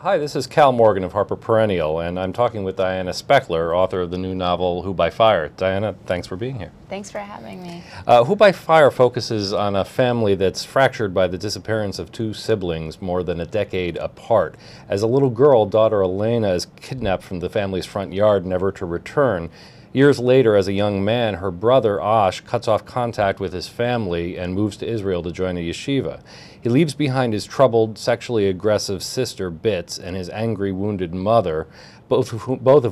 Hi, this is Cal Morgan of Harper Perennial, and I'm talking with Diana Spechler, author of the new novel Who by Fire. Diana, thanks for being here. Thanks for having me. Who by Fire focuses on a family that's fractured by the disappearance of two siblings more than a decade apart. As a little girl, daughter Elena is kidnapped from the family's front yard, never to return. Years later, as a young man, her brother Ash cuts off contact with his family and moves to Israel to join a yeshiva. He leaves behind his troubled, sexually aggressive sister Bits and his angry, wounded mother, both of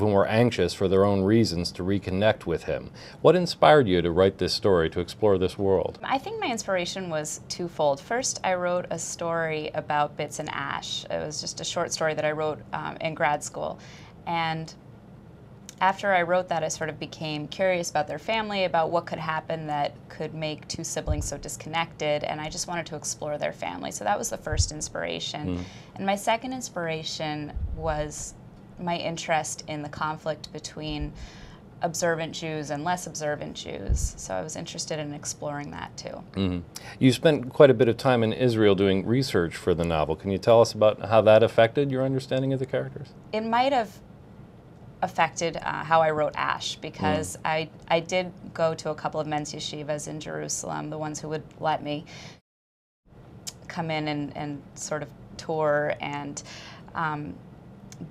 whom were anxious for their own reasons to reconnect with him. What inspired you to write this story, to explore this world? I think my inspiration was twofold. First, I wrote a story about Bits and Ash. It was just a short story that I wrote in grad school. And after I wrote that, I sort of became curious about their family, about what could happen that could make two siblings so disconnected, and I just wanted to explore their family. So that was the first inspiration. And my second inspiration was my interest in the conflict between observant Jews and less observant Jews. So I was interested in exploring that too. You spent quite a bit of time in Israel doing research for the novel. Can you tell us about how that affected your understanding of the characters? It might have affected how I wrote Ash, because I did go to a couple of men's yeshivas in Jerusalem, the ones who would let me come in and sort of tour, and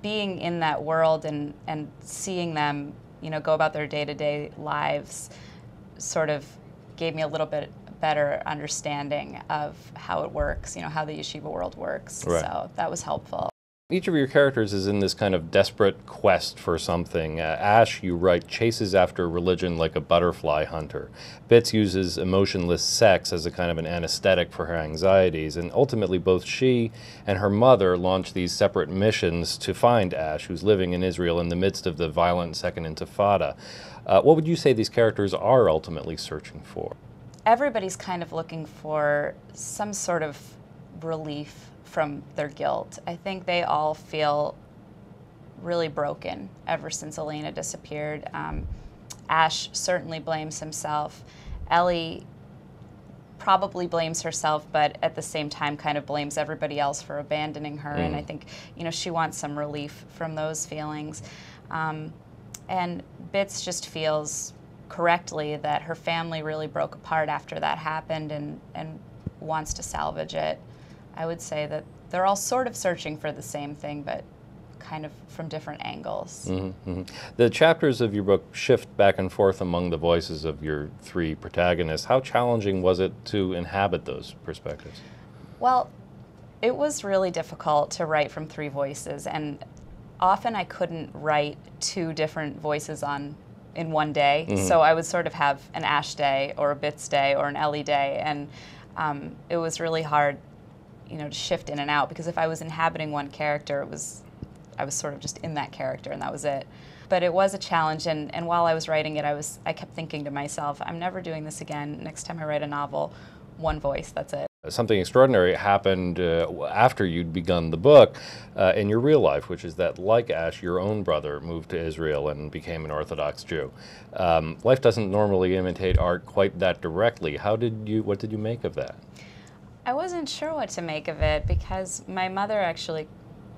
being in that world and seeing them, you know, go about their day-to-day lives sort of gave me a little bit better understanding of how it works, you know, how the yeshiva world works. Right. So that was helpful. Each of your characters is in this kind of desperate quest for something. Ash, you write, chases after religion like a butterfly hunter. Bits uses emotionless sex as a kind of an anesthetic for her anxieties, and ultimately both she and her mother launch these separate missions to find Ash, who's living in Israel in the midst of the violent Second Intifada. What would you say these characters are ultimately searching for? Everybody's kind of looking for some sort of relief from their guilt. I think they all feel really broken ever since Elena disappeared. Ash certainly blames himself. Ellie probably blames herself, but at the same time kind of blames everybody else for abandoning her. And I think, you know, she wants some relief from those feelings. And Bits just feels correctly that her family really broke apart after that happened, and wants to salvage it. I would say that they're all sort of searching for the same thing, but kind of from different angles. The chapters of your book shift back and forth among the voices of your three protagonists. How challenging was it to inhabit those perspectives? Well, it was really difficult to write from three voices, and often I couldn't write two different voices in one day. So I would sort of have an Ash day or a Bits day or an Ellie day, and it was really hard, you know, to shift in and out, because if I was inhabiting one character, I was sort of just in that character and that was it. But it was a challenge, and while I was writing it, I kept thinking to myself, I'm never doing this again. Next time I write a novel, one voice, that's it. Something extraordinary happened after you'd begun the book in your real life, which is that, like Ash, your own brother moved to Israel and became an Orthodox Jew. Life doesn't normally imitate art quite that directly. What did you make of that? I wasn't sure what to make of it, because my mother actually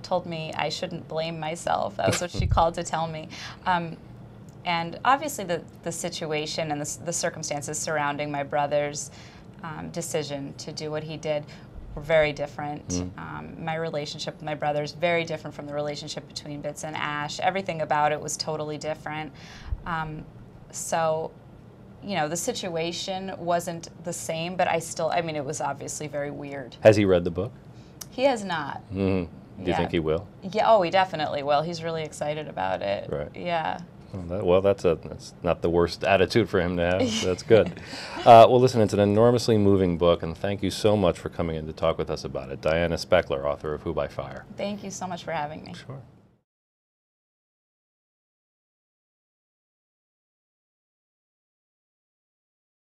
told me I shouldn't blame myself. That was what she called to tell me. And obviously the situation and the circumstances surrounding my brother's decision to do what he did were very different. My relationship with my brother is very different from the relationship between Bits and Ash. Everything about it was totally different. So, you know, the situation wasn't the same, but I mean, it was obviously very weird. Has he read the book? He has not. Do you think he will? Yeah, oh, he definitely will. He's really excited about it. Right. Yeah. Well, that's not the worst attitude for him to have. That's good. Well, listen, it's an enormously moving book, and thank you so much for coming in to talk with us about it. Diana Spechler, author of Who by Fire. Thank you so much for having me. Sure.